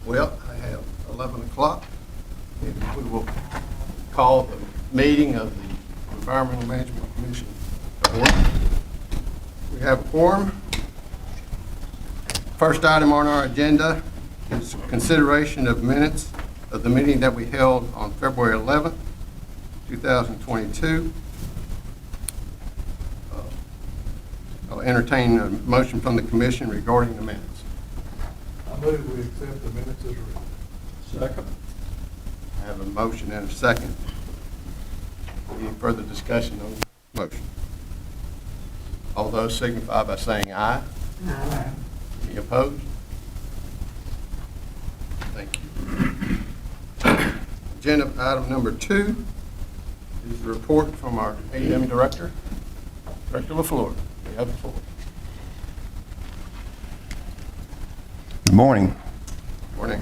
Well, I have 11 o'clock, and we will call the meeting of the Environmental Management Commission to order. We have a quorum. First item on our agenda is consideration of minutes of the meeting that we held on February 11th, 2022. I'll entertain a motion from the commission regarding the minutes. I move we accept the minutes as written. Second. I have a motion and a second. Any further discussion on the motion? All those signify by saying aye. Aye. Any opposed? Thank you. Agenda item number 2 is the report from our ADEM director, Director LaFleur. You have the floor. Good morning. Morning.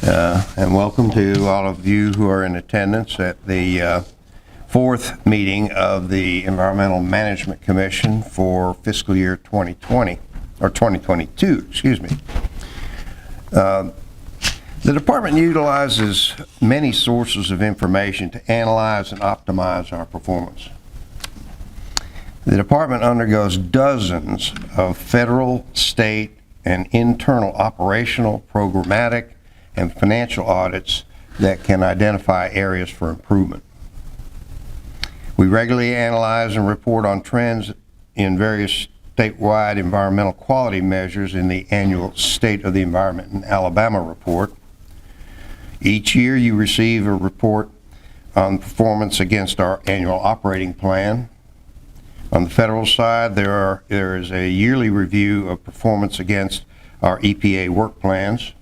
And welcome to all of you who are in attendance at the fourth meeting of the Environmental Management Commission for fiscal year 2020, or 2022, excuse me. The department utilizes many sources of information to analyze and optimize our performance. The department undergoes dozens of federal, state, and internal operational, programmatic, and financial audits that can identify areas for improvement. We regularly analyze and report on trends in various statewide environmental quality measures in the annual State of the Environment in Alabama report. Each year you receive a report on performance against our annual operating plan. On the federal side, there is a yearly review of performance against our EPA work plans.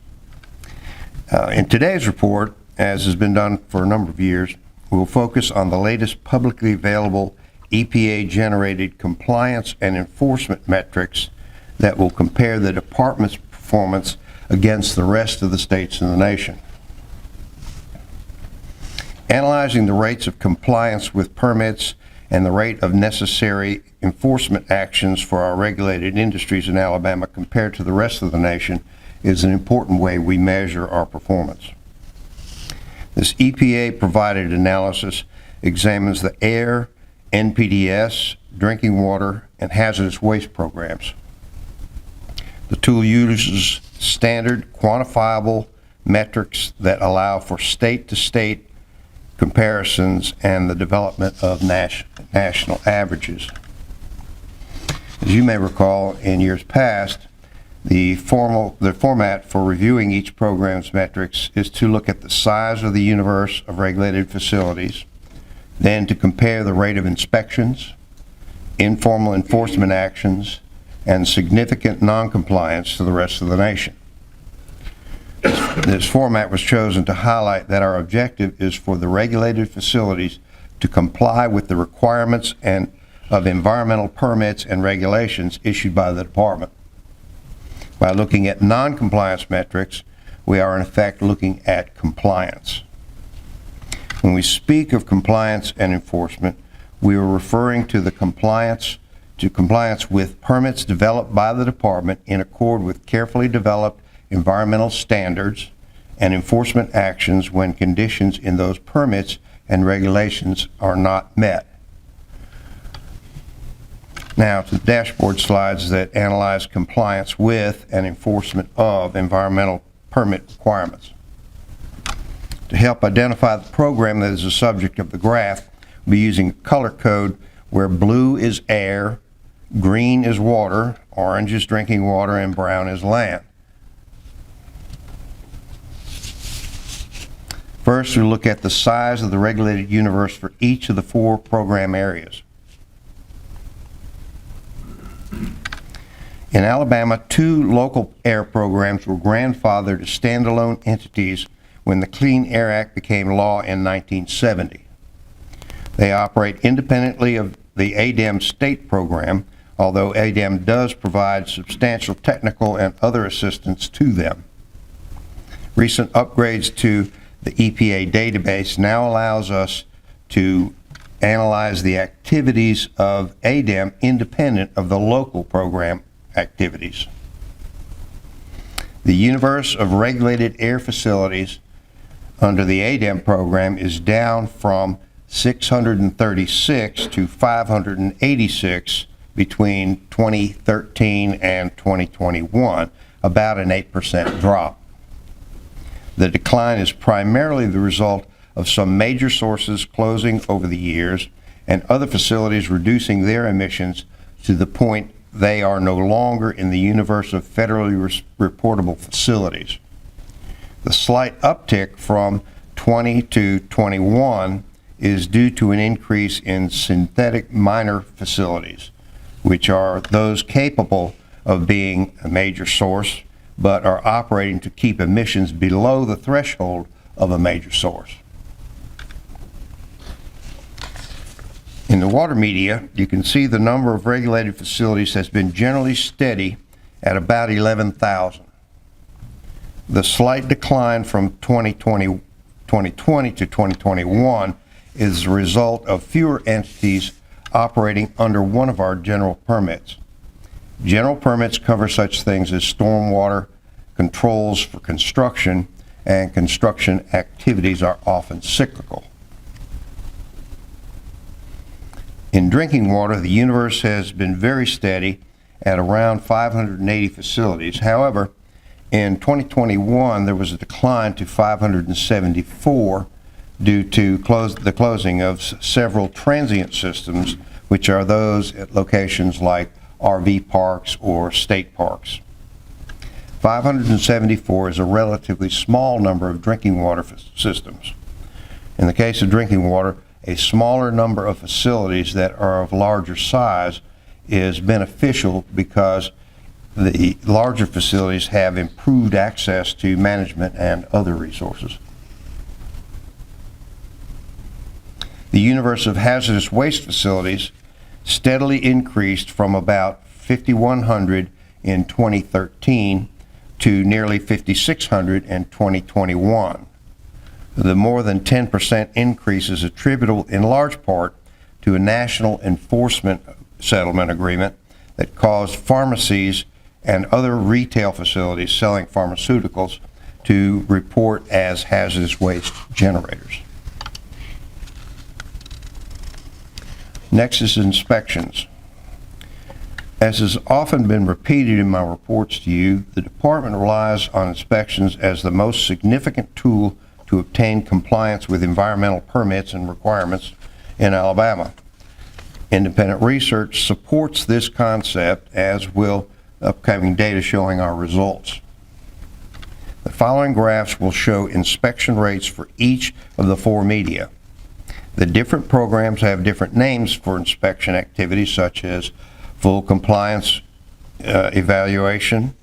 In today's report, as has been done for a number of years, we'll focus on the latest publicly available EPA-generated compliance and enforcement metrics that will compare the department's performance against the rest of the states in the nation. Analyzing the rates of compliance with permits and the rate of necessary enforcement actions for our regulated industries in Alabama compared to the rest of the nation is an important way we measure our performance. This EPA-provided analysis examines the air, NPDES, drinking water, and hazardous waste programs. The tool uses standard quantifiable metrics that allow for state-to-state comparisons and the development of national averages. As you may recall, in years past, the format for reviewing each program's metrics is to look at the size of the universe of regulated facilities, then to compare the rate of inspections, informal enforcement actions, and significant non-compliance to the rest of the nation. This format was chosen to highlight that our objective is for the regulated facilities to comply with the requirements of environmental permits and regulations issued by the department. By looking at non-compliance metrics, we are in effect looking at compliance. When we speak of compliance and enforcement, we are referring to the compliance with permits developed by the department in accord with carefully developed environmental standards and enforcement actions when conditions in those permits and regulations are not met. Now to the dashboard slides that analyze compliance with and enforcement of environmental permit requirements. To help identify the program that is the subject of the graph, we'll be using a color code where blue is air, green is water, orange is drinking water, and brown is land. First, we'll look at the size of the regulated universe for each of the 4 program areas. In Alabama, 2 local air programs were grandfathered as standalone entities when the Clean Air Act became law in 1970. They operate independently of the ADEM state program, although ADEM does provide substantial technical and other assistance to them. Recent upgrades to the EPA database now allows us to analyze the activities of ADEM independent of the local program activities. The universe of regulated air facilities under the ADEM program is down from 636 to 586 between 2013 and 2021, about an 8% drop. The decline is primarily the result of some major sources closing over the years and other facilities reducing their emissions to the point they are no longer in the universe of federally reportable facilities. The slight uptick from 20 to 21 is due to an increase in synthetic minor facilities, which are those capable of being a major source but are operating to keep emissions below the threshold of a major source. In the water media, you can see the number of regulated facilities has been generally steady at about 11,000. The slight decline from 2020 to 2021 is the result of fewer entities operating under one of our general permits. General permits cover such things as stormwater controls for construction, and construction activities are often cyclical. In drinking water, the universe has been very steady at around 580 facilities. However, in 2021, there was a decline to 574 due to the closing of several transient systems, which are those at locations like RV parks or state parks. 574 is a relatively small number of drinking water systems. In the case of drinking water, a smaller number of facilities that are of larger size is beneficial because the larger facilities have improved access to management and other resources. The universe of hazardous waste facilities steadily increased from about 5,100 in 2013 to nearly 5,600 in 2021. The more than 10% increase is attributable in large part to a national enforcement settlement agreement that caused pharmacies and other retail facilities selling pharmaceuticals to report as hazardous waste generators. Next is inspections. As has often been repeated in my reports to you, the department relies on inspections as the most significant tool to obtain compliance with environmental permits and requirements in Alabama. Independent research supports this concept, as will upcoming data showing our results. The following graphs will show inspection rates for each of the four media. The different programs have different names for inspection activities, such as full compliance evaluation,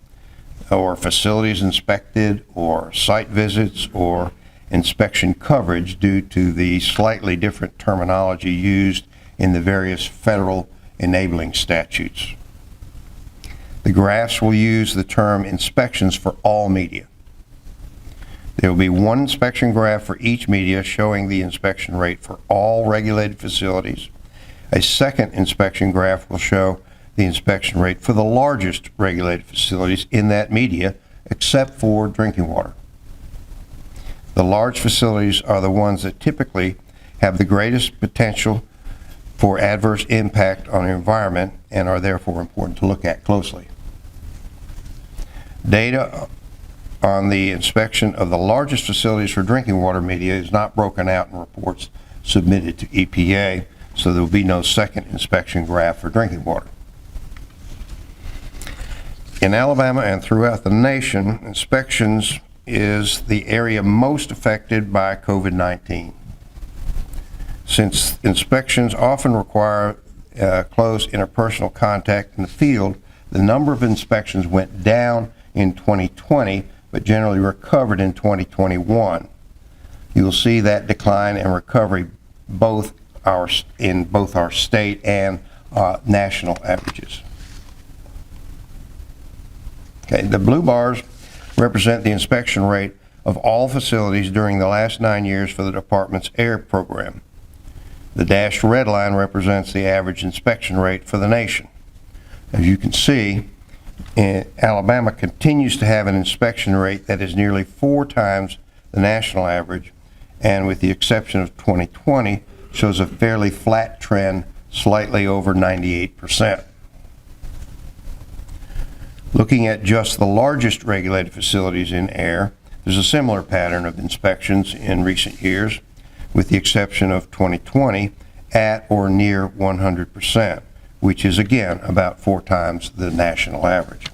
or facilities inspected, or site visits, or inspection coverage, due to the slightly different terminology used in the various federal enabling statutes. The graphs will use the term inspections for all media. There will be one inspection graph for each media showing the inspection rate for all regulated facilities. A second inspection graph will show the inspection rate for the largest regulated facilities in that media, except for drinking water. The large facilities are the ones that typically have the greatest potential for adverse impact on the environment and are therefore important to look at closely. Data on the inspection of the largest facilities for drinking water media is not broken out in reports submitted to EPA, so there will be no second inspection graph for drinking water. In Alabama and throughout the nation, inspections is the area most affected by COVID-19. Since inspections often require close interpersonal contact in the field, the number of inspections went down in 2020, but generally recovered in 2021. You will see that decline and recovery in both our state and national averages. Okay, the blue bars represent the inspection rate of all facilities during the last 9 years for the department's air program. The dashed red line represents the average inspection rate for the nation. As you can see, Alabama continues to have an inspection rate that is nearly 4 times the national average, and with the exception of 2020, shows a fairly flat trend, slightly over 98%. Looking at just the largest regulated facilities in air, there's a similar pattern of inspections in recent years, with the exception of 2020, at or near 100%, which is again about 4 times the national average.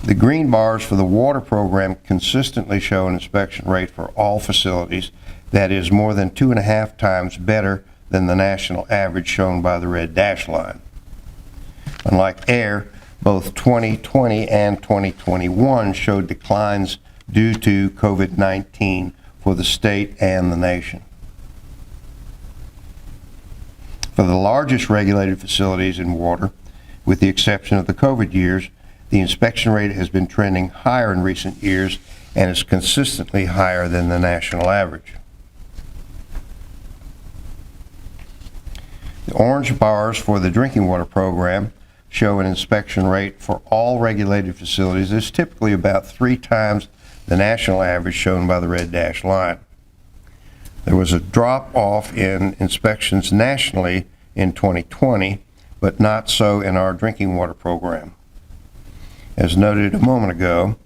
The green bars for the water program consistently show an inspection rate for all facilities that is more than 2.5 times better than the national average shown by the red dashed line. Unlike air, both 2020 and 2021 showed declines due to COVID-19 for the state and the nation. For the largest regulated facilities in water, with the exception of the COVID years, the inspection rate has been trending higher in recent years and is consistently higher than the national average. The orange bars for the drinking water program show an inspection rate for all regulated facilities is typically about 3 times the national average shown by the red dashed line. There was a drop off in inspections nationally in 2020, but not so in our drinking water program. As noted a moment ago,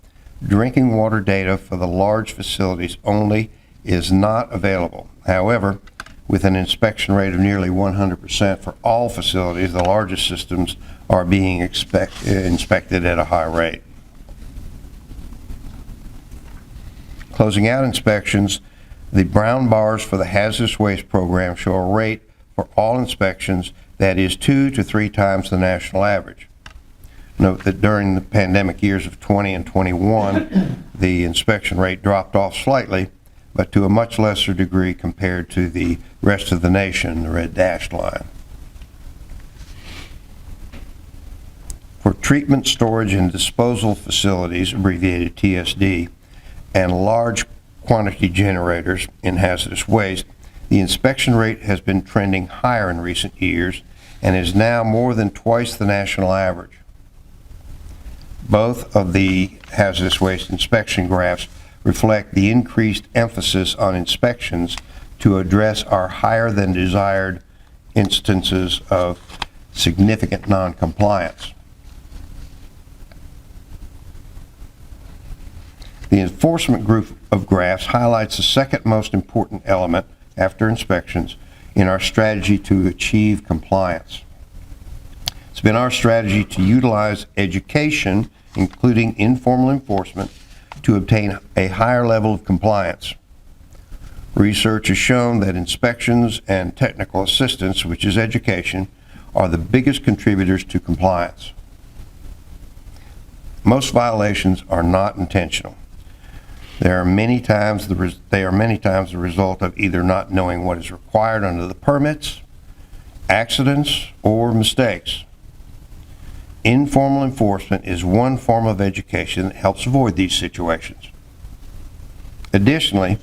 drinking water data for the large facilities only is not available. However, with an inspection rate of nearly 100% for all facilities, the largest systems are being inspected at a high rate. Closing out inspections, the brown bars for the hazardous waste program show a rate for all inspections that is 2 to 3 times the national average. Note that during the pandemic years of 20 and 21, the inspection rate dropped off slightly, but to a much lesser degree compared to the rest of the nation, the red dashed line. For treatment, storage, and disposal facilities, abbreviated TSD, and large quantity generators in hazardous waste, the inspection rate has been trending higher in recent years and is now more than twice the national average. Both of the hazardous waste inspection graphs reflect the increased emphasis on inspections to address our higher than desired instances of significant non-compliance. The enforcement group of graphs highlights the second most important element after inspections in our strategy to achieve compliance. It's been our strategy to utilize education, including informal enforcement, to obtain a higher level of compliance. Research has shown that inspections and technical assistance, which is education, are the biggest contributors to compliance. Most violations are not intentional. They are many times the result of either not knowing what is required under the permits, accidents, or mistakes. Informal enforcement is one form of education that helps avoid these situations. Additionally,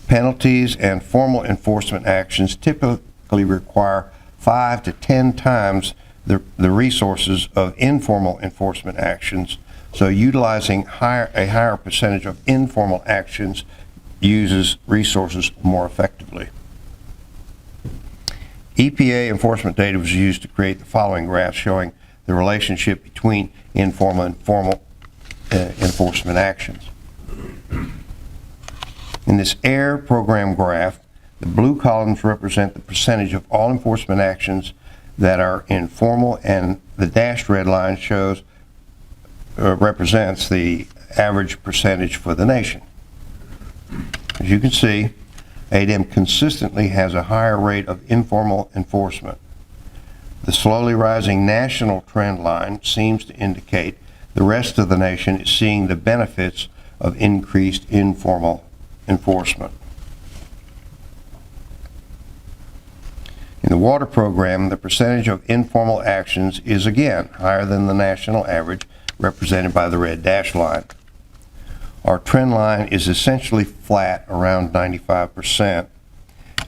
penalties and formal enforcement actions typically require 5 to 10 times the resources of informal enforcement actions, so utilizing a higher percentage of informal actions uses resources more effectively. EPA enforcement data was used to create the following graph showing the relationship between informal and formal enforcement actions. In this AIR program graph, the blue columns represent the percentage of all enforcement actions that are informal, and the dashed red line represents the average percentage for the nation. As you can see, ADEM consistently has a higher rate of informal enforcement. The slowly rising national trend line seems to indicate the rest of the nation is seeing the benefits of increased informal enforcement. In the water program, the percentage of informal actions is again higher than the national average, represented by the red dashed line. Our trend line is essentially flat around 95%,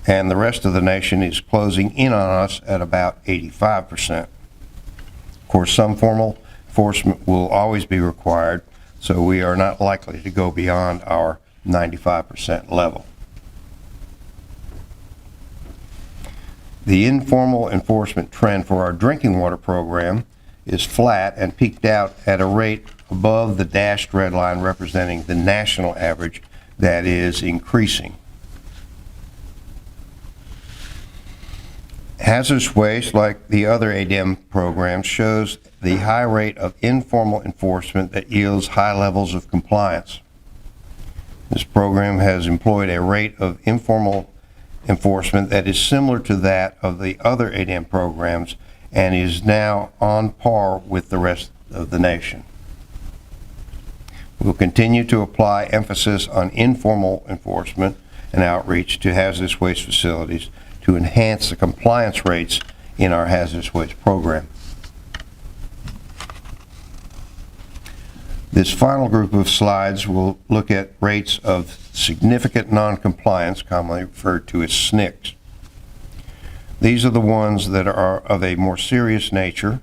and the rest of the nation is closing in on us at about 85%. course, some formal enforcement will always be required, so we are not likely to go beyond our 95% level. The informal enforcement trend for our drinking water program is flat and peaked out at a rate above the dashed red line representing the national average that is increasing. Hazardous waste, like the other ADEM programs, shows the high rate of informal enforcement that yields high levels of compliance. This program has employed a rate of informal enforcement that is similar to that of the other ADEM programs and is now on par with the rest of the nation. We'll continue to apply emphasis on informal enforcement and outreach to hazardous waste facilities to enhance the compliance rates in our hazardous waste program. This final group of slides will look at rates of significant non-compliance, commonly referred to as SNCs. These are the ones that are of a more serious nature,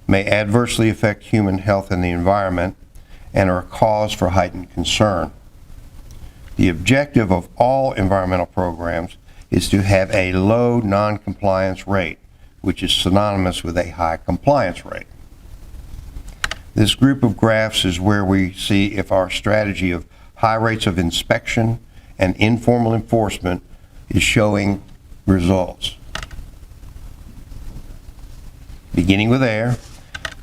may adversely affect human health and the environment, and are a cause for heightened concern. The objective of all environmental programs is to have a low non-compliance rate, which is synonymous with a high compliance rate. This group of graphs is where we see if our strategy of high rates of inspection and informal enforcement is showing results. Beginning with air,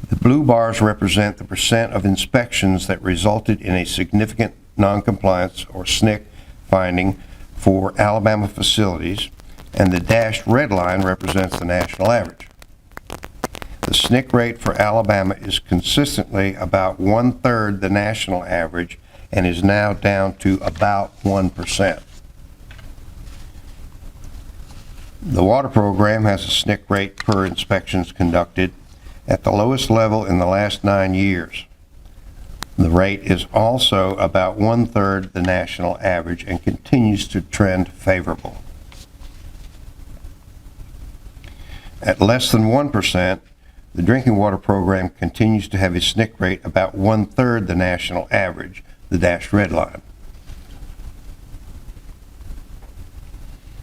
the blue bars represent the percent of inspections that resulted in a significant non-compliance or SNC finding for Alabama facilities, and the dashed red line represents the national average. The SNC rate for Alabama is consistently about 1/3 the national average and is now down to about 1%. The water program has a SNC rate per inspections conducted at the lowest level in the last 9 years. The rate is also about 1/3 the national average and continues to trend favorable. At less than 1%, the drinking water program continues to have a SNC rate about 1/3 the national average, the dashed red line.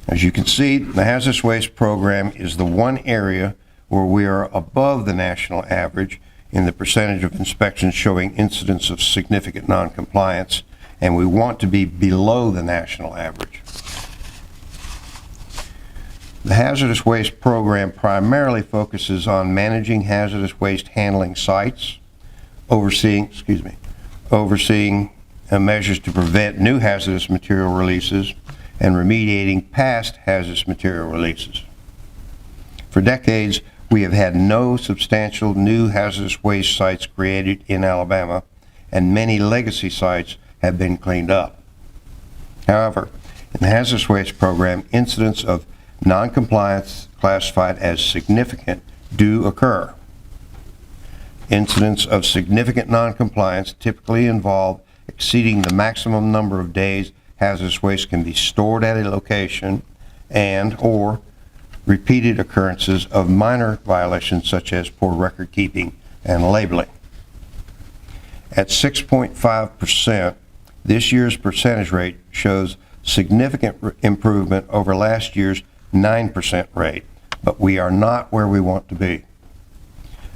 As you can see, the hazardous waste program is the one area where we are above the national average in the percentage of inspections showing incidents of significant non-compliance, and we want to be below the national average. The hazardous waste program primarily focuses on managing hazardous waste handling sites, overseeing measures to prevent new hazardous material releases, and remediating past hazardous material releases. For decades, we have had no substantial new hazardous waste sites created in Alabama, and many legacy sites have been cleaned up. However, in the hazardous waste program, incidents of non-compliance classified as significant do occur. Incidents of significant non-compliance typically involve exceeding the maximum number of days hazardous waste can be stored at a location and/or repeated occurrences of minor violations such as poor record keeping and labeling. At 6.5%, this year's percentage rate shows significant improvement over last year's 9% rate, but we are not where we want to be.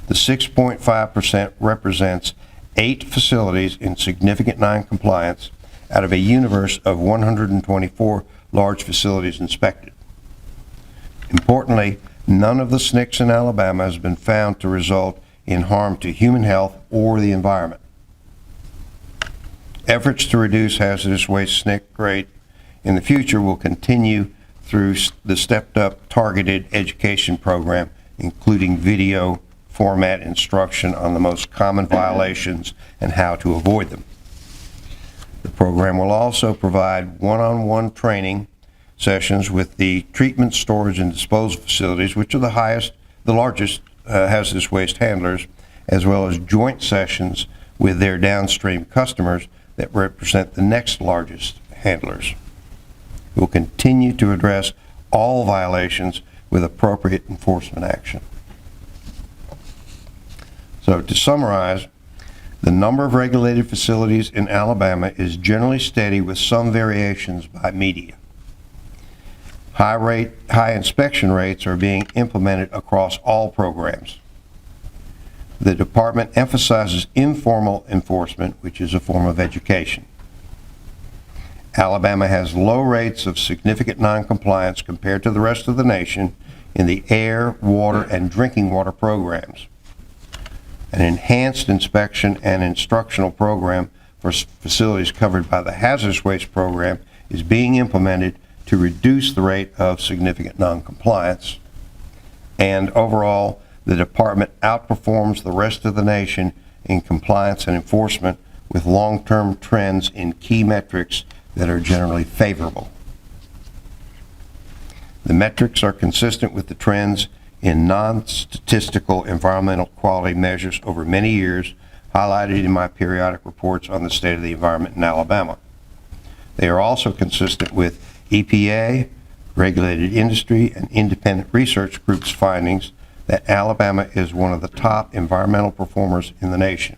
The 6.5% represents 8 facilities in significant non-compliance out of a universe of 124 large facilities inspected. Importantly, none of the SNCs in Alabama has been found to result in harm to human health or the environment. Efforts to reduce hazardous waste SNC rate in the future will continue through the stepped-up targeted education program, including video format instruction on the most common violations and how to avoid them. The program will also provide one-on-one training sessions with the treatment, storage, and disposal facilities, which are the largest hazardous waste handlers, as well as joint sessions with their downstream customers that represent the next largest handlers. We'll continue to address all violations with appropriate enforcement action. So to summarize, the number of regulated facilities in Alabama is generally steady with some variations by media. High inspection rates are being implemented across all programs. The department emphasizes informal enforcement, which is a form of education. Alabama has low rates of significant noncompliance compared to the rest of the nation in the air, water, and drinking water programs. An enhanced inspection and instructional program for facilities covered by the hazardous waste program is being implemented to reduce the rate of significant noncompliance. And overall, the department outperforms the rest of the nation in compliance and enforcement with long-term trends in key metrics that are generally favorable. The metrics are consistent with the trends in non-statistical environmental quality measures over many years, highlighted in my periodic reports on the state of the environment in Alabama. They are also consistent with EPA, regulated industry, and independent research groups' findings that Alabama is one of the top environmental performers in the nation.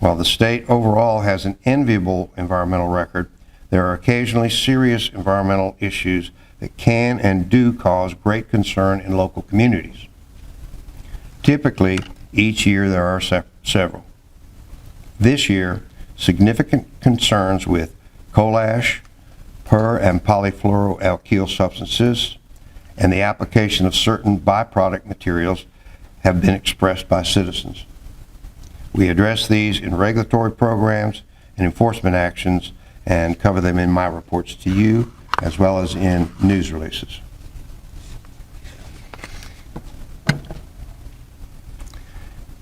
While the state overall has an enviable environmental record, there are occasionally serious environmental issues that can and do cause great concern in local communities. Typically, each year there are several. This year, significant concerns with coal ash, per- and polyfluoroalkyl substances, and the application of certain byproduct materials have been expressed by citizens. We address these in regulatory programs and enforcement actions and cover them in my reports to you as well as in news releases.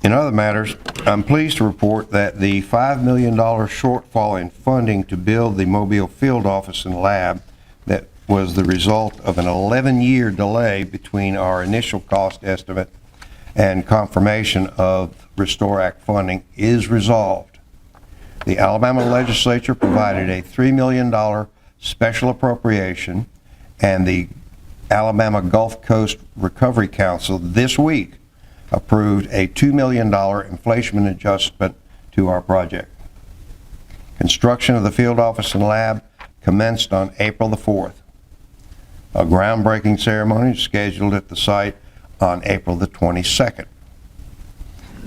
In other matters, I'm pleased to report that the $5 million shortfall in funding to build the Mobile field office and lab that was the result of an 11-year delay between our initial cost estimate and confirmation of Restore Act funding is resolved. The Alabama legislature provided a $3 million special appropriation, and the Alabama Gulf Coast Recovery Council this week approved a $2 million inflation adjustment to our project. Construction of the field office and lab commenced on April the 4th. A groundbreaking ceremony is scheduled at the site on April the 22nd.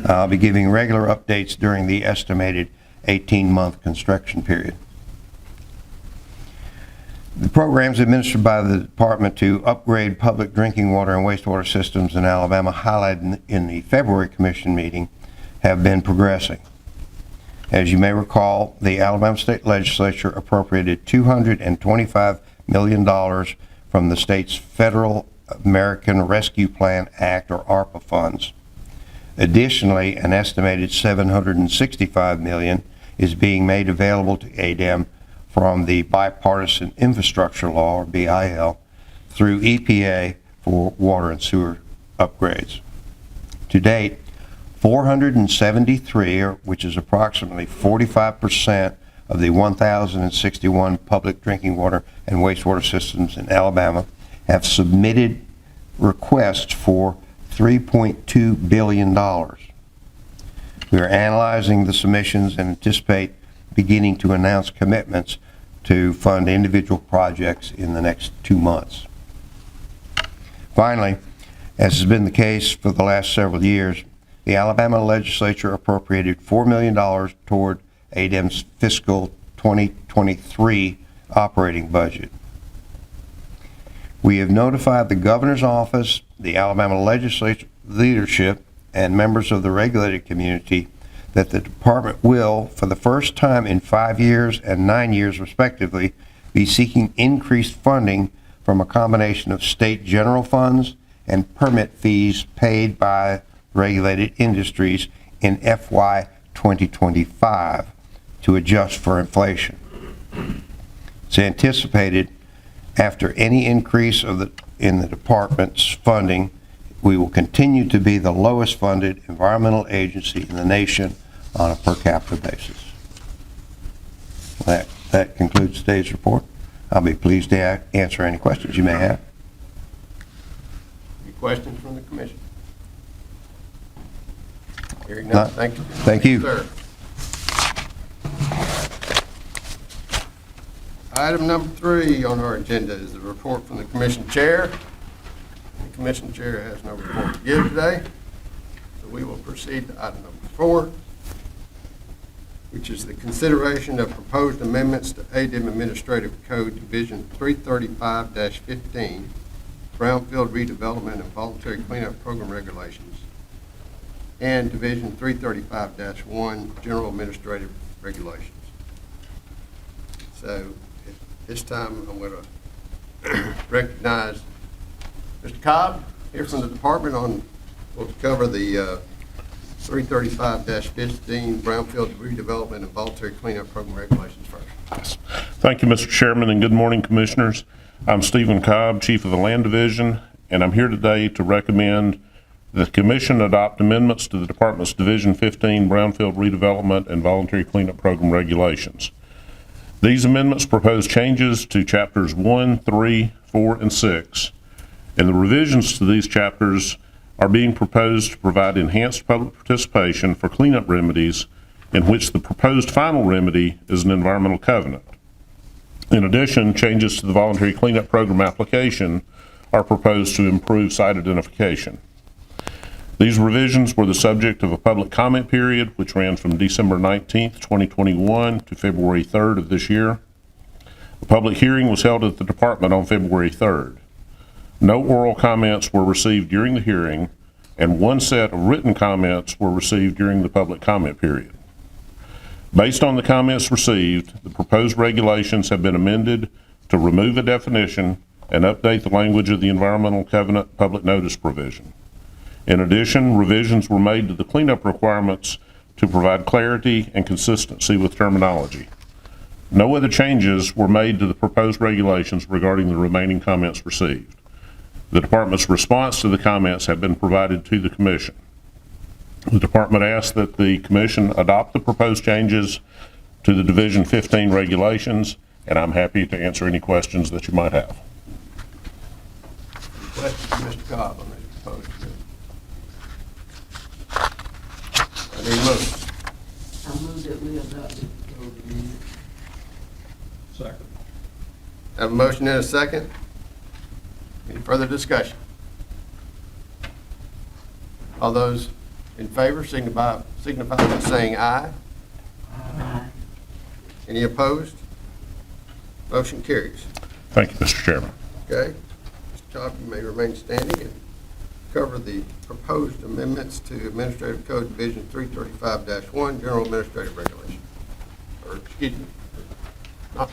I'll be giving regular updates during the estimated 18-month construction period. The programs administered by the department to upgrade public drinking water and wastewater systems in Alabama, highlighted in the February commission meeting, have been progressing. As you may recall, the Alabama State Legislature appropriated $225 million from the state's Federal American Rescue Plan Act, or ARPA funds. Additionally, an estimated $765 million is being made available to ADEM from the Bipartisan Infrastructure Law, or BIL, through EPA for water and sewer upgrades. To date, 473, which is approximately 45% of the 1,061 public drinking water and wastewater systems in Alabama, have submitted requests for $3.2 billion. We are analyzing the submissions and anticipate beginning to announce commitments to fund individual projects in the next 2 months. Finally, as has been the case for the last several years, the Alabama legislature appropriated $4 million toward ADEM's fiscal 2023 operating budget. We have notified the governor's office, the Alabama legislature leadership, and members of the regulated community that the department will, for the first time in 5 years and 9 years respectively, be seeking increased funding from a combination of state general funds and permit fees paid by regulated industries in FY 2025 to adjust for inflation. It's anticipated after any increase in the department's funding, we will continue to be the lowest funded environmental agency in the nation on a per capita basis. That concludes today's report. I'll be pleased to answer any questions you may have. Any questions from the commission? Hearing none, thank you. Thank you. Sir. Item number 3 on our agenda is the report from the Commission Chair. The Commission Chair has no report to give today, so we will proceed to item number 4, which is the consideration of proposed amendments to ADEM Administrative Code Division 335-15, Brownfield Redevelopment and Voluntary Cleanup Program Regulations, and Division 335-1, General Administrative Regulations. So at this time, I'm going to recognize Mr. Cobb here from the department will cover the 335-15 Brownfield Redevelopment and Voluntary Cleanup Program Regulations first. Yes. Thank you, Mr. Chairman, and good morning, Commissioners. I'm Stephen Cobb, Chief of the Land Division, and I'm here today to recommend the Commission adopt amendments to the Department's Division 15 Brownfield Redevelopment and Voluntary Cleanup Program Regulations. These amendments propose changes to Chapters 1, 3, 4, and 6, and the revisions to these chapters are being proposed to provide enhanced public participation for cleanup remedies in which the proposed final remedy is an environmental covenant. In addition, changes to the voluntary cleanup program application are proposed to improve site identification. These revisions were the subject of a public comment period which ran from December 19th, 2021 to February 3rd of this year. A public hearing was held at the department on February 3rd. No oral comments were received during the hearing, and one set of written comments were received during the public comment period. Based on the comments received, the proposed regulations have been amended to remove a definition and update the language of the environmental covenant public notice provision. In addition, revisions were made to the cleanup requirements to provide clarity and consistency with terminology. No other changes were made to the proposed regulations regarding the remaining comments received. The Department's response to the comments have been provided to the Commission. The Department asks that the Commission adopt the proposed changes to the Division 15 regulations, and I'm happy to answer any questions that you might have. Questions from Mr. Cobb on this proposed amendment? I need a motion. I move that we adopt the proposed amendment. Second. Have a motion and a second. Any further discussion? All those in favor signify by saying aye. Aye. Any opposed? Motion carries. Thank you, Mr. Chairman. Okay. Mr. Cobb, you may remain standing and cover the proposed amendments to Administrative Code Division 335-1, General Administrative Regulation. Or, excuse me, not.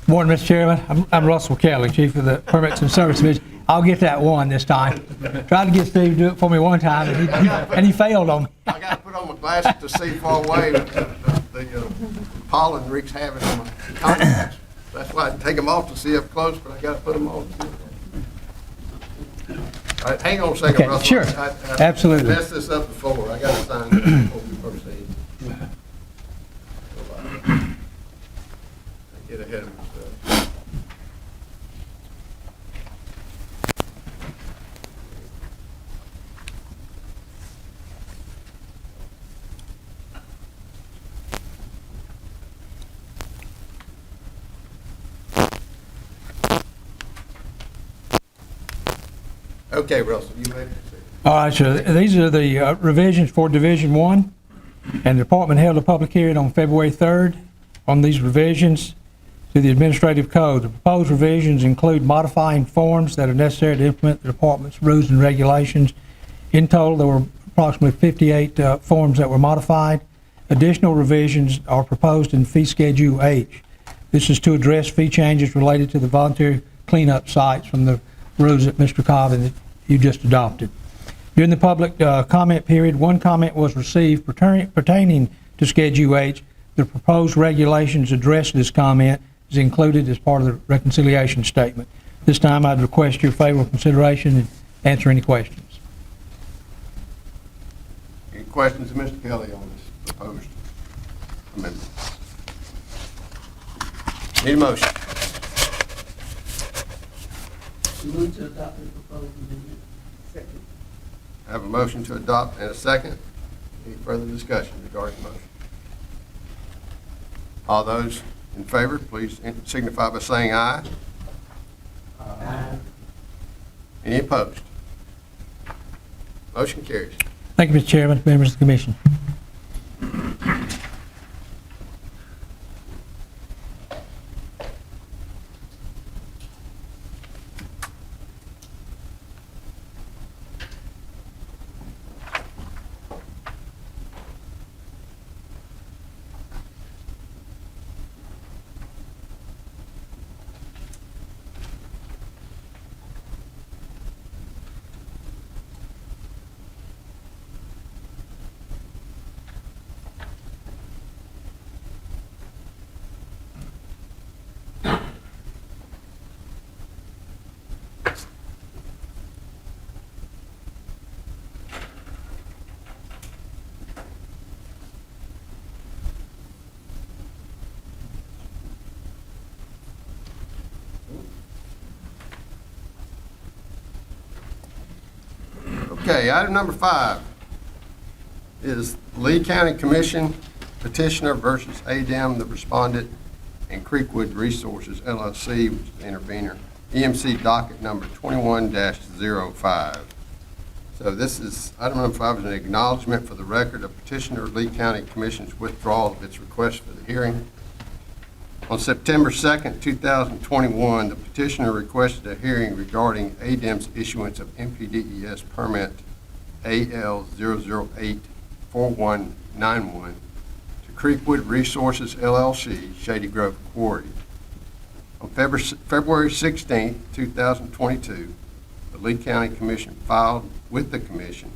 Morning, Mr. Chairman. I'm Russell Kelly, Chief of the Permits and Service Division. I'll get that one this time. Tried to get Steve to do it for me one time, and he failed on me. I got to put on my glasses to see far away. The pollen wreaks havoc on my contacts. That's why I take them off to see up close, but I got to put them on. All right, hang on a second, Okay, Russell. sure. Absolutely. I messed this up before. I got to sign this before we proceed. Get ahead of myself. Okay, Russell, you may proceed. All right, so these are the revisions for Division 1, and the department held a public hearing on February 3rd on these revisions to the administrative code. The proposed revisions include modifying forms that are necessary to implement the department's rules and regulations. In total, there were approximately 58 forms that were modified. Additional revisions are proposed in Fee Schedule H. This is to address fee changes related to the voluntary cleanup sites from the rules that Mr. Cobb and that you just adopted. During the public comment period, one comment was received pertaining to Schedule H. The proposed regulations address this comment is included as part of the reconciliation statement. This time I'd request your favorable consideration and answer any questions. Any questions of Mr. Kelly on this proposed amendment? Need a motion? Move to adopt the proposed amendment. Second. I have a motion to adopt and a second. Any further discussion regarding the motion? All those in favor, please signify by saying aye. Aye. Any opposed? Motion carries. Thank you, Mr. Chairman, members of the commission. Okay, item number 5 is Lee County Commission petitioner versus ADEM, the respondent, and Creekwood Resources LLC, which is the intervener, EMC docket number 21-05. So this is, item number 5 is an acknowledgement for the record of petitioner Lee County Commission's withdrawal of its request for the hearing. On September 2nd, 2021, the petitioner requested a hearing regarding ADEM's issuance of MPDES permit AL0084191 to Creekwood Resources LLC, Shady Grove Quarry. On February 16th, 2022, the Lee County Commission filed with the Commission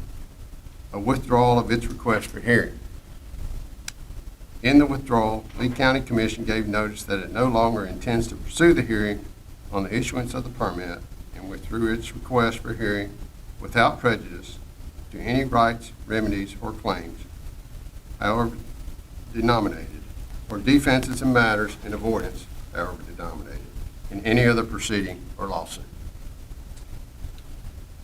a withdrawal of its request for hearing. In the withdrawal, Lee County Commission gave notice that it no longer intends to pursue the hearing on the issuance of the permit and withdrew its request for hearing without prejudice to any rights, remedies, or claims, however denominated, or defenses and matters in avoidance, however denominated, in any other proceeding or lawsuit.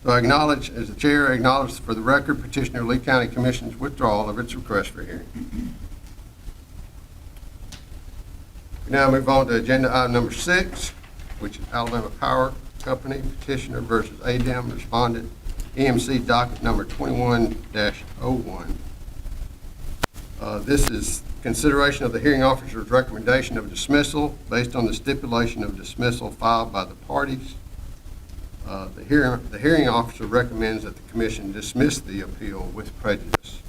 So I acknowledge, as the chair, I acknowledge for the record petitioner Lee County Commission's withdrawal of its request for hearing. We now move on to agenda item number 6, which is Alabama Power Company petitioner versus ADEM respondent, EMC docket number 21-01. This is consideration of the hearing officer's recommendation of dismissal based on the stipulation of dismissal filed by the parties. The hearing officer recommends that the commission dismiss the appeal with prejudice.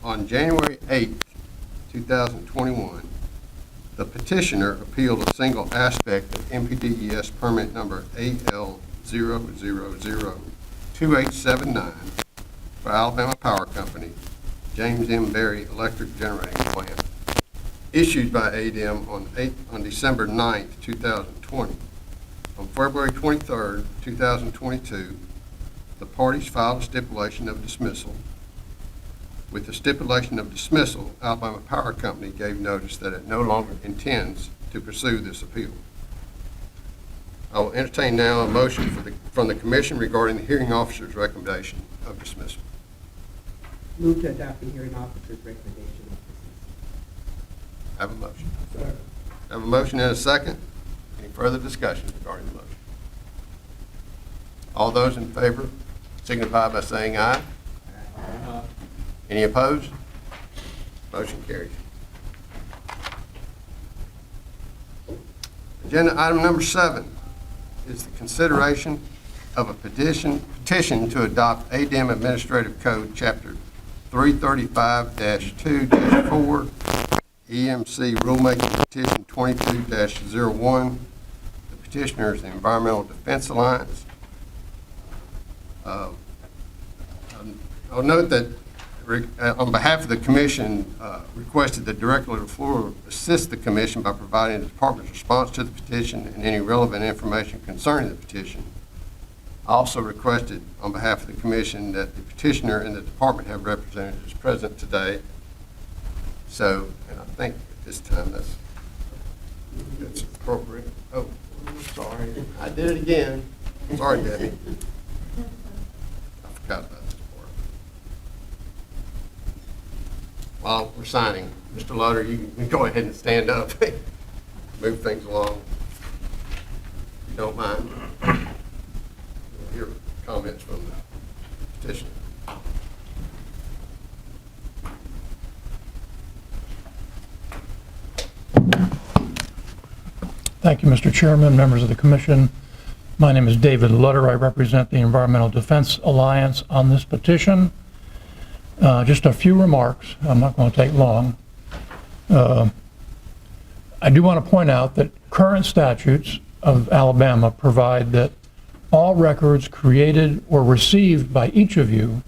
On January 8th, 2021, the petitioner appealed a single aspect of MPDES permit number AL0002879 for Alabama Power Company, James M. Berry Electric Generating Plant, issued by ADEM on December 9th, 2020. On February 23rd, 2022, the parties filed a stipulation of dismissal. With the stipulation of dismissal, Alabama Power Company gave notice that it no longer intends to pursue this appeal. I will entertain now a motion from the commission regarding the hearing officer's recommendation of dismissal. Move to adopt the hearing officer's recommendation of dismissal. Have a motion. Sir. Have a motion and a second. Any further discussion regarding the motion? All those in favor signify by saying aye. Any opposed? Motion carries. Agenda item number 7 is the consideration of a petition to adopt ADEM Administrative Code, Chapter 335-2-4, EMC Rulemaking Petition 22-01. The petitioner is the Environmental Defense Alliance. I'll note that on behalf of the commission, requested that Director LaFleur assist the commission by providing the department's response to the petition and any relevant information concerning the petition. I also requested on behalf of the commission that the petitioner and the department have representatives present today. So, and I think at this time that's appropriate. Oh, I'm sorry. I did it again. Sorry, Debbie. I forgot about this part. while we're signing, Mr. Lutter, you can go ahead and stand up, move things along, if you don't mind. We'll hear comments from the petitioner. Thank you, Mr. Chairman, members of the commission. My name is David Lutter. I represent the Environmental Defense Alliance on this petition. Just a few remarks. I'm not going to take long. I do want to point out that current statutes of Alabama provide that all records created or received by each of you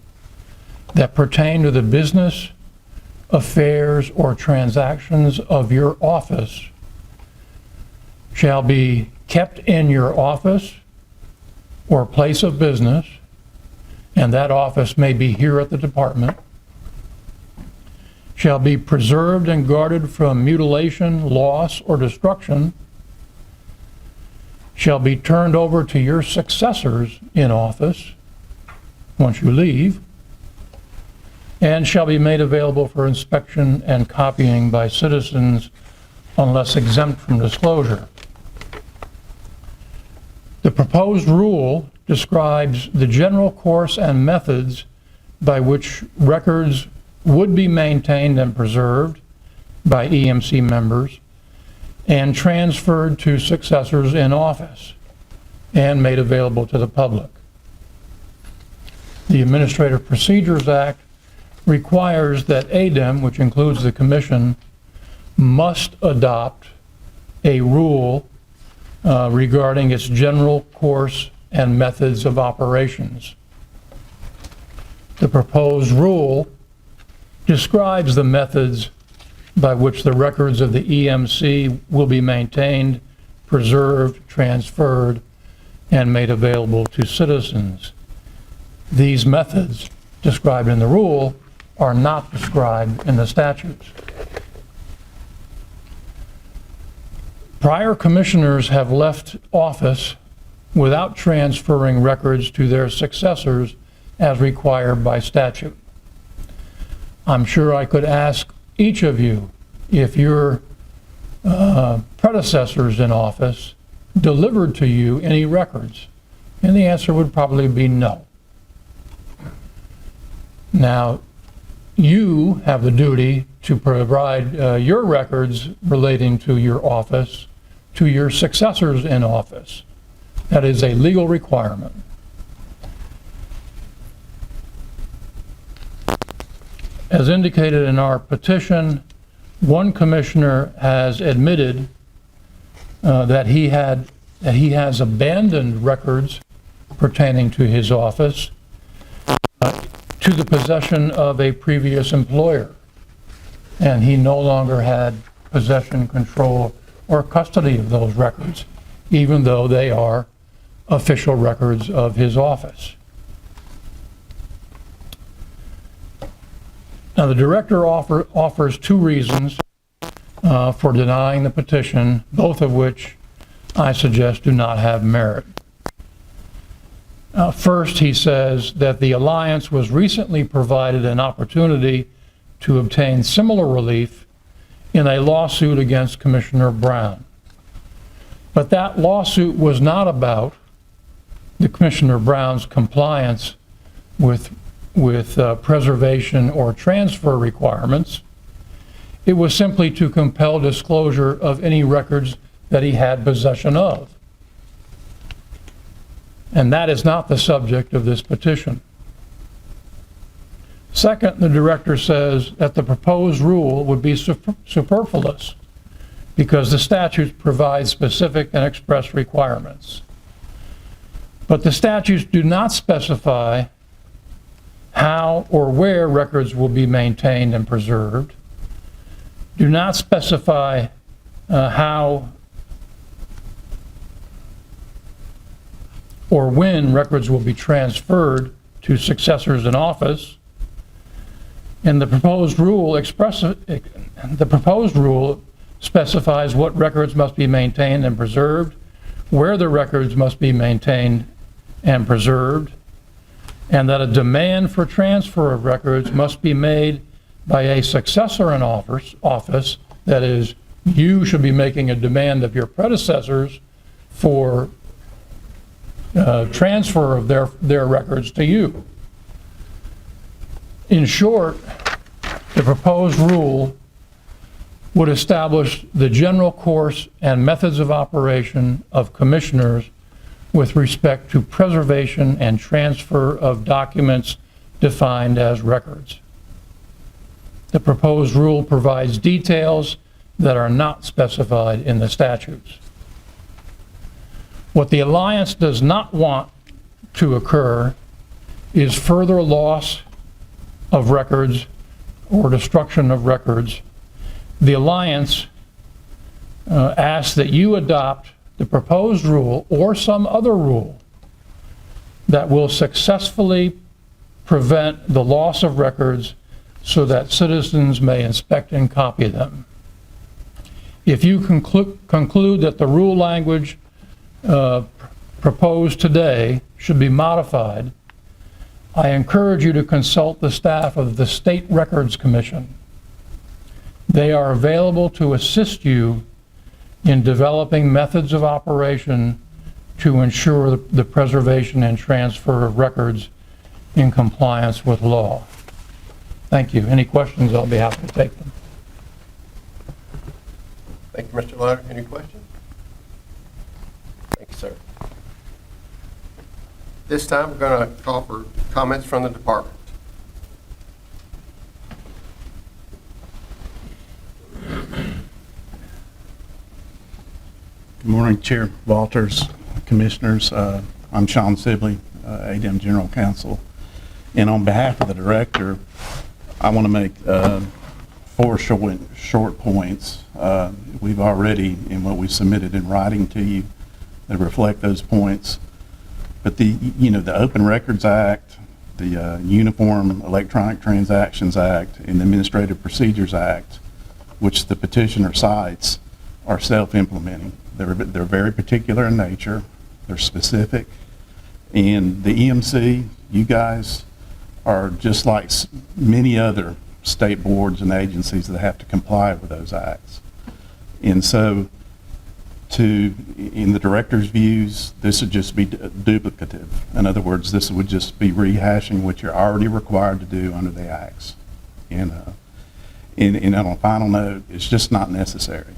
that pertain to the business, affairs, or transactions of your office shall be kept in your office or place of business, and that office may be here at the department, shall be preserved and guarded from mutilation, loss, or destruction, shall be turned over to your successors in office once you leave, and shall be made available for inspection and copying by citizens unless exempt from disclosure. The proposed rule describes the general course and methods by which records would be maintained and preserved by EMC members and transferred to successors in office and made available to the public. The Administrative Procedures Act requires that ADEM, which includes the Commission, must adopt a rule regarding its general course and methods of operations. The proposed rule describes the methods by which the records of the EMC will be maintained, preserved, transferred, and made available to citizens. These methods described in the rule are not described in the statutes. Prior commissioners have left office without transferring records to their successors as required by statute. I'm sure I could ask each of you if your predecessors in office delivered to you any records, and the answer would probably be no. Now, you have the duty to provide your records relating to your office to your successors in office. That is a legal requirement. As indicated in our petition, one commissioner has admitted that he has abandoned records pertaining to his office to the possession of a previous employer, and he no longer had possession, control, or custody of those records, even though they are official records of his office. Now, the director offers two reasons for denying the petition, both of which I suggest do not have merit. First, he says that the Alliance was recently provided an opportunity to obtain similar relief in a lawsuit against Commissioner Brown. But that lawsuit was not about the Commissioner Brown's compliance with preservation or transfer requirements. It was simply to compel disclosure of any records that he had possession of. And that is not the subject of this petition. Second, the director says that the proposed rule would be superfluous because the statutes provide specific and express requirements. But the statutes do not specify how or where records will be maintained and preserved, do not specify how or when records will be transferred to successors in office, and the proposed rule specifies what records must be maintained and preserved, where the records must be maintained and preserved, and that a demand for transfer of records must be made by a successor in office, that is, you should be making a demand of your predecessors for transfer of their records to you. In short, the proposed rule would establish the general course and methods of operation of commissioners with respect to preservation and transfer of documents defined as records. The proposed rule provides details that are not specified in the statutes. What the Alliance does not want to occur is further loss of records or destruction of records. The Alliance asks that you adopt the proposed rule or some other rule that will successfully prevent the loss of records so that citizens may inspect and copy them. If you conclude that the rule language proposed today should be modified, I encourage you to consult the staff of the State Records Commission. They are available to assist you in developing methods of operation to ensure the preservation and transfer of records in compliance with law. Thank you. Any questions, I'll be happy to take them. Thank you, Mr. Lutter. Any questions? Thank you, sir. This time, we're going to call for comments from the department. Good morning, Chair Walters, Commissioners. I'm Sean Sibley, ADEM General Counsel. And on behalf of the Director, I want to make 4 short points. We've already, in what we submitted in writing to you, that reflect those points. But the Open Records Act, the Uniform Electronic Transactions Act, and the Administrative Procedures Act, which the petitioner cites, are self-implementing. They're very particular in nature. They're specific. And the EMC, you guys are just like many other state boards and agencies that have to comply with those acts. And so, in the director's views, this would just be duplicative. In other words, this would just be rehashing what you're already required to do under the acts. And on a final note, it's just not necessary.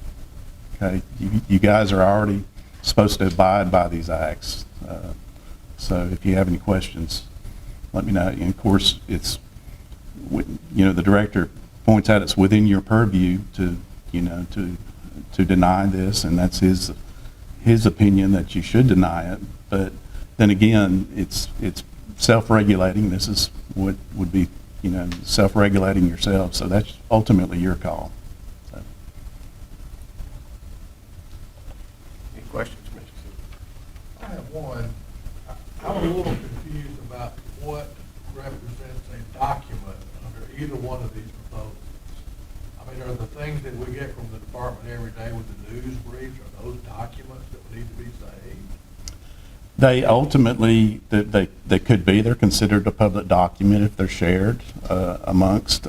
Okay, you guys are already supposed to abide by these acts. So if you have any questions, let me know. And of course, it's, the director points out it's within your purview to deny this, and that's his opinion that you should deny it. But then again, it's self-regulating. This is what would be, self-regulating yourself. So that's ultimately your call. So. Any questions, Mr. I have one. I'm a little confused about what represents a document under either one of these proposals. I mean, are the things that we get from the department every day with the news briefs, are those documents that would need to be saved? They ultimately, they could be. They're considered a public document if they're shared amongst,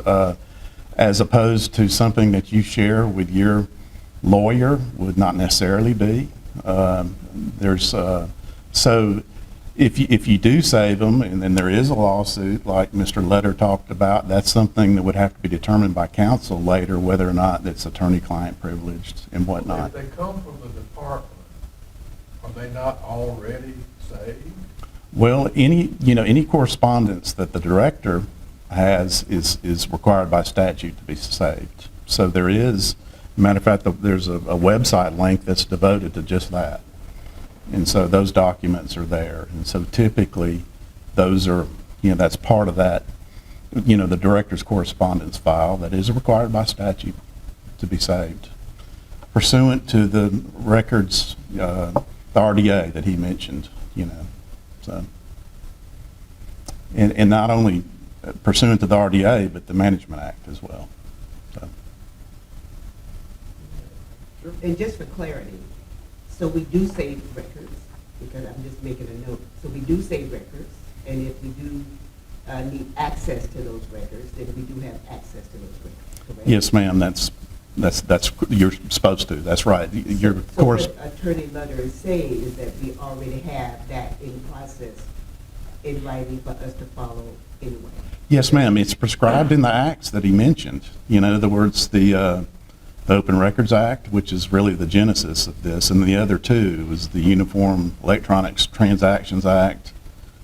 as opposed to something that you share with your lawyer would not necessarily be. So if you do save them, and then there is a lawsuit like Mr. Letter talked about, that's something that would have to be determined by counsel later, whether or not it's attorney-client privileged and whatnot. If they come from the department, are they not already saved? Well, any correspondence that the director has is required by statute to be saved. So there is, matter of fact, there's a website link that's devoted to just that. And so those documents are there. And so typically those are, that's part of that, the director's correspondence file that is required by statute to be saved. Pursuant to the records, the RDA that he mentioned, so. And not only pursuant to the RDA, but the Management Act as well. So. And just for clarity, so we do save records, because I'm just making a note. So we do save records, and if we do need access to those records, then we do have access to those records, correct? Yes, ma'am, that's, you're supposed to, that's right. You're, of So course, what Attorney Lutter is saying is that we already have that in process in writing for us to follow anyway. yes, ma'am, it's prescribed in the acts that he mentioned. You know, in other words, the Open Records Act, which is really the genesis of this, and the other two is the Uniform Electronics Transactions Act,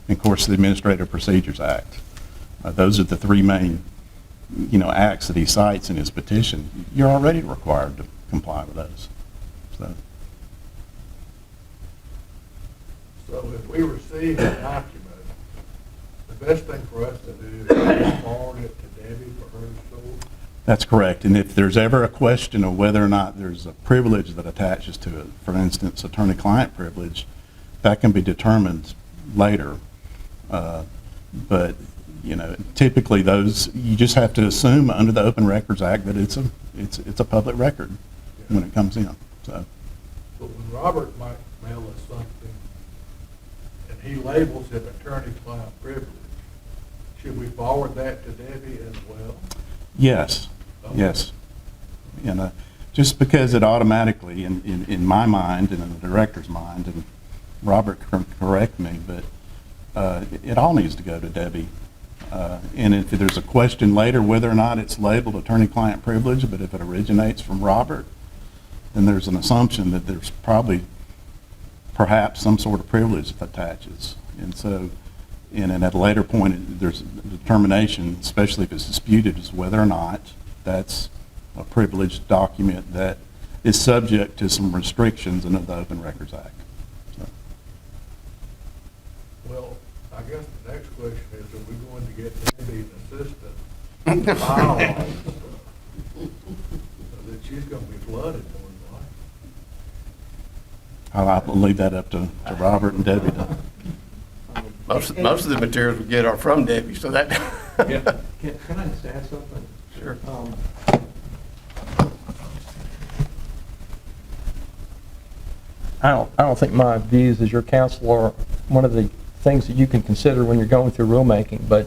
and of course, the Administrative Procedures Act. Those are the three main, you know, acts that he cites in his petition. You're already required to comply with those. So, So if we receive a document, the best thing for us to do is forward it to Debbie for her to store. that's correct. And if there's ever a question of whether or not there's a privilege that attaches to it, for instance, attorney-client privilege, that can be determined later. But, you know, typically those, you just have to assume under the Open Records Act that it's a public record when it comes in, so. But when Robert might mail us something, and he labels it attorney-client privilege, should we forward that to Debbie as well? Yes, yes. And just because it automatically, in my mind and in the director's mind, and Robert can correct me, but it all needs to go to Debbie. And if there's a question later whether or not it's labeled attorney-client privilege, but if it originates from Robert, then there's an assumption that there's probably perhaps some sort of privilege that attaches. And so, and at a later point, there's a determination, especially if it's disputed, as whether or not that's a privileged document that is subject to some restrictions under the Open Records Act. So. Well, I guess the next question is, are we going to get Debbie an assistant to file all this stuff? So that she's gonna be flooded more than likely. I'll leave that up to Robert and Debbie to. Most of the materials we get are from Debbie, so that. Can I just add something? Sure. I don't think my views as your counsel are one of the things that you can consider when you're going through rulemaking, but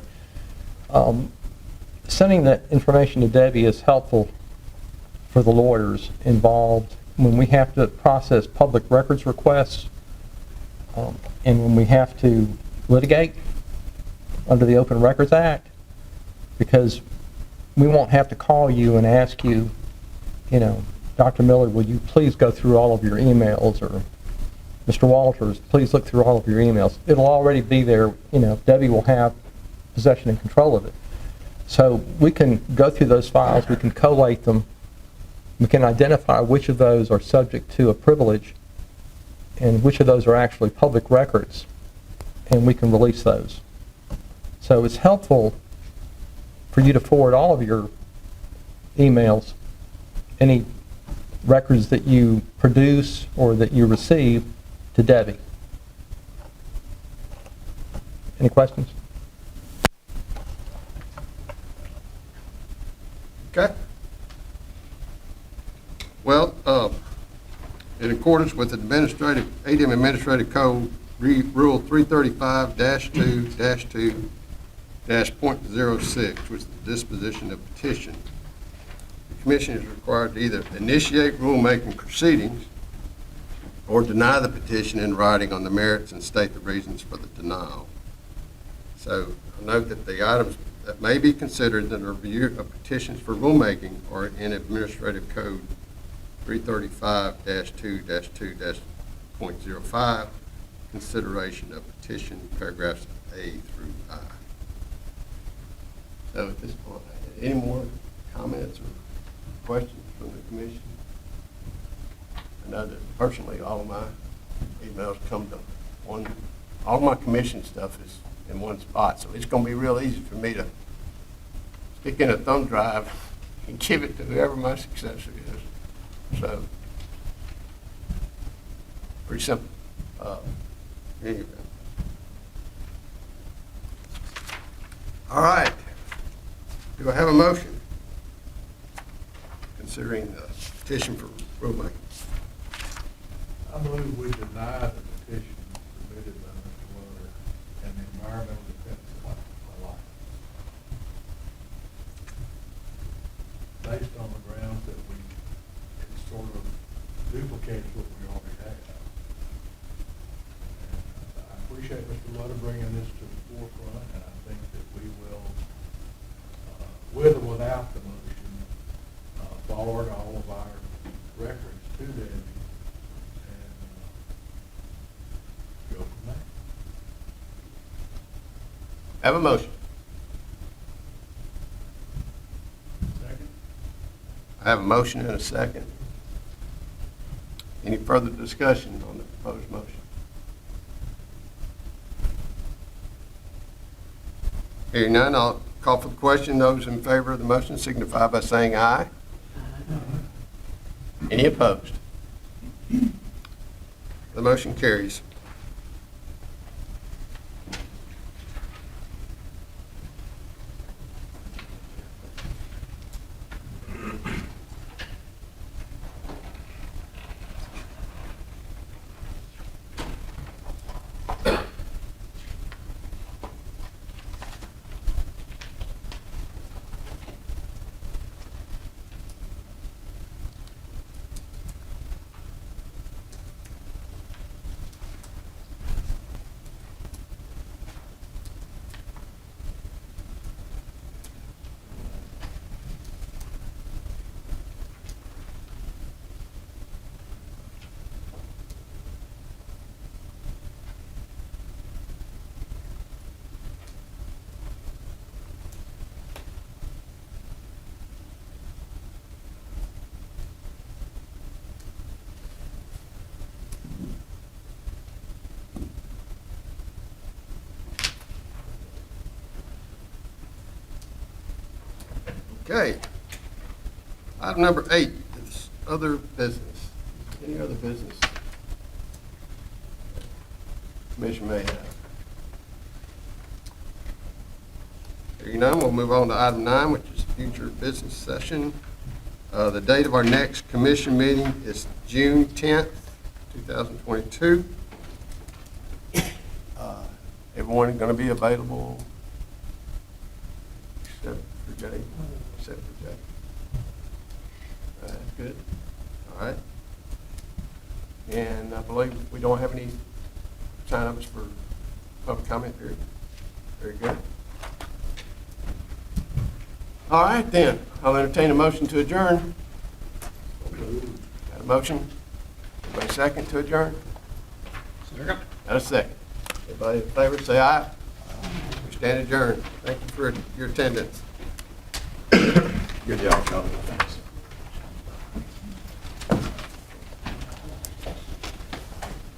sending that information to Debbie is helpful for the lawyers involved when we have to process public records requests and when we have to litigate under the Open Records Act, because we won't have to call you and ask you, you know, Dr. Miller, would you please go through all of your emails, or Mr. Walters, please look through all of your emails. It'll already be there, you know, Debbie will have possession and control of it. So we can go through those files, we can collate them, we can identify which of those are subject to a privilege and which of those are actually public records, and we can release those. So it's helpful for you to forward all of your emails, any records that you produce or that you receive, to Debbie. Any questions? Okay. Well, in accordance with ADEM Administrative Code, Rule 335-2-2-.06, which is the disposition of petition, the Commission is required to either initiate rulemaking proceedings or deny the petition in writing on the merits and state the reasons for the denial. So I note that the items that may be considered in a review of petitions for rulemaking are in Administrative Code 335-2-2-.05, consideration of petition, paragraphs A through I. So at this point, any more comments or questions from the Commission? I know that personally, all of my emails come to one, all my Commission stuff is in one spot, so it's going to be real easy for me to stick in a thumb drive and give it to whoever my successor is. So, pretty simple. Anyway. All right. Do I have a motion considering the petition for rulemaking? I move we deny the petition submitted by Mr. Lutter and the Environmental Defense Alliance. based on the grounds that we, it sort of duplicates what we already have. And I appreciate Mr. Lutter bringing this to the forefront, and I think that we will, with or without the motion, forward all of our records to Debbie and go from there. Have a motion. Second. I have a motion and a second. Any further discussion on the proposed motion? Hearing none, I'll call for the question. Those in favor of the motion signify by saying aye. Any opposed? The motion carries. Okay. Item number 8 is other business. Any other business Commission may have? Hearing none, we'll move on to item 9, which is future business session. The date of our next commission meeting is June 10th, 2022. Everyone going to be available except for Jay? Except for Jay. That's good. All right. And I believe we don't have any sign-ups for public comment period. Very good. All right, then. I'll entertain a motion to adjourn. Got a motion? Anybody second to adjourn? Second. Got a second. Everybody in favor, say aye. We stand adjourned. Thank you for your attendance. Good job, Sean. Thanks.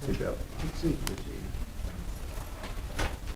Good job.